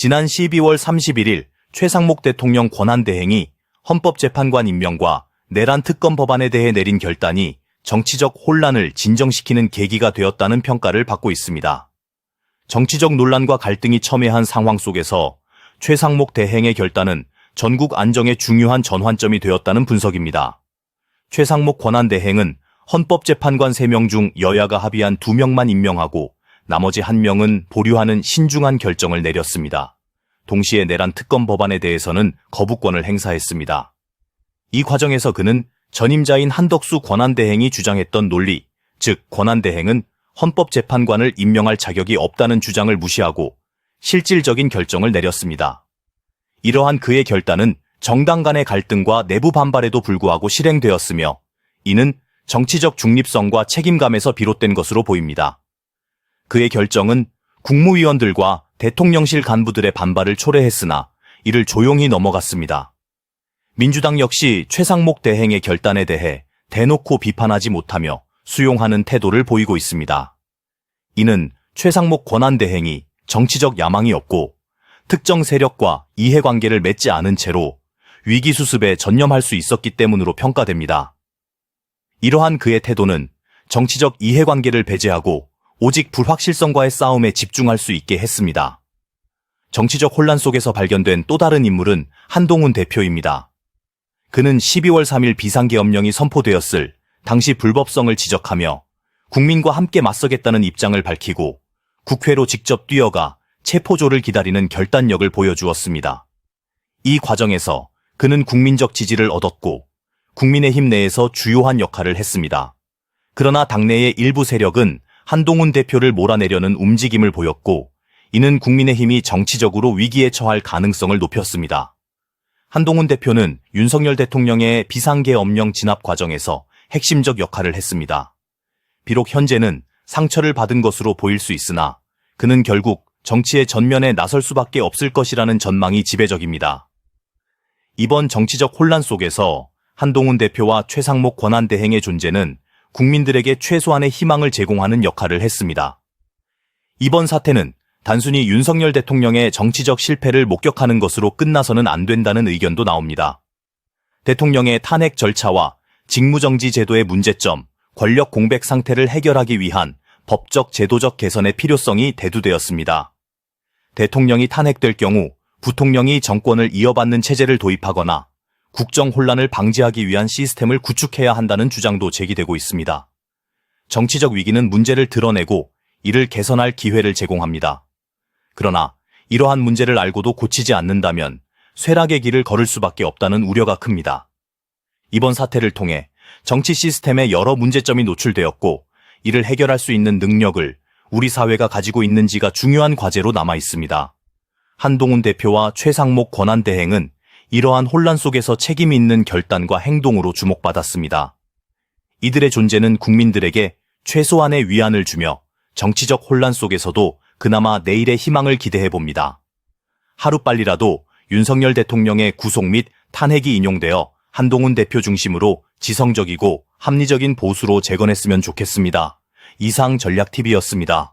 지난 12월 31일 최상목 대통령 권한대행이 헌법재판관 임명과 내란 특검 법안에 대해 내린 결단이 정치적 혼란을 진정시키는 계기가 되었다는 평가를 받고 있습니다. 정치적 논란과 갈등이 첨예한 상황 속에서 최상목 대행의 결단은 전국 안정에 중요한 전환점이 되었다는 분석입니다. 최상목 권한대행은 헌법재판관 3명 중 여야가 합의한 2명만 임명하고 나머지 1명은 보류하는 신중한 결정을 내렸습니다. 동시에 내란 특검 법안에 대해서는 거부권을 행사했습니다. 이 과정에서 그는 전임자인 한덕수 권한대행이 주장했던 논리, 즉 권한대행은 헌법재판관을 임명할 자격이 없다는 주장을 무시하고 실질적인 결정을 내렸습니다. 이러한 그의 결단은 정당 간의 갈등과 내부 반발에도 불구하고 실행되었으며 이는 정치적 중립성과 책임감에서 비롯된 것으로 보입니다. 그의 결정은 국무위원들과 대통령실 간부들의 반발을 초래했으나 이를 조용히 넘어갔습니다. 민주당 역시 최상목 대행의 결단에 대해 대놓고 비판하지 못하며 수용하는 태도를 보이고 있습니다. 이는 최상목 권한대행이 정치적 야망이 없고 특정 세력과 이해관계를 맺지 않은 채로 위기수습에 전념할 수 있었기 때문으로 평가됩니다. 이러한 그의 태도는 정치적 이해관계를 배제하고 오직 불확실성과의 싸움에 집중할 수 있게 했습니다. 정치적 혼란 속에서 발견된 또 다른 인물은 한동훈 대표입니다. 그는 12월 3일 비상계엄령이 선포되었을 당시 불법성을 지적하며 국민과 함께 맞서겠다는 입장을 밝히고 국회로 직접 뛰어가 체포조를 기다리는 결단력을 보여주었습니다. 이 과정에서 그는 국민적 지지를 얻었고 국민의힘 내에서 주요한 역할을 했습니다. 그러나 당내의 일부 세력은 한동훈 대표를 몰아내려는 움직임을 보였고 이는 국민의힘이 정치적으로 위기에 처할 가능성을 높였습니다. 한동훈 대표는 윤석열 대통령의 비상계엄령 진압 과정에서 핵심적 역할을 했습니다. 비록 현재는 상처를 받은 것으로 보일 수 있으나 그는 결국 정치의 전면에 나설 수밖에 없을 것이라는 전망이 지배적입니다. 이번 정치적 혼란 속에서 한동훈 대표와 최상목 권한대행의 존재는 국민들에게 최소한의 희망을 제공하는 역할을 했습니다. 이번 사태는 단순히 윤석열 대통령의 정치적 실패를 목격하는 것으로 끝나서는 안 된다는 의견도 나옵니다. 대통령의 탄핵 절차와 직무정지 제도의 문제점, 권력 공백 상태를 해결하기 위한 법적 제도적 개선의 필요성이 대두되었습니다. 대통령이 탄핵될 경우 부통령이 정권을 이어받는 체제를 도입하거나 국정 혼란을 방지하기 위한 시스템을 구축해야 한다는 주장도 제기되고 있습니다. 정치적 위기는 문제를 드러내고 이를 개선할 기회를 제공합니다. 그러나 이러한 문제를 알고도 고치지 않는다면 쇠락의 길을 걸을 수밖에 없다는 우려가 큽니다. 이번 사태를 통해 정치 시스템에 여러 문제점이 노출되었고 이를 해결할 수 있는 능력을 우리 사회가 가지고 있는지가 중요한 과제로 남아 있습니다. 한동훈 대표와 최상목 권한대행은 이러한 혼란 속에서 책임 있는 결단과 행동으로 주목받았습니다. 이들의 존재는 국민들에게 최소한의 위안을 주며 정치적 혼란 속에서도 그나마 내일의 희망을 기대해 봅니다. 하루빨리라도 윤석열 대통령의 구속 및 탄핵이 인용되어 한동훈 대표 중심으로 지성적이고 합리적인 보수로 재건했으면 좋겠습니다. 이상 전략TV였습니다.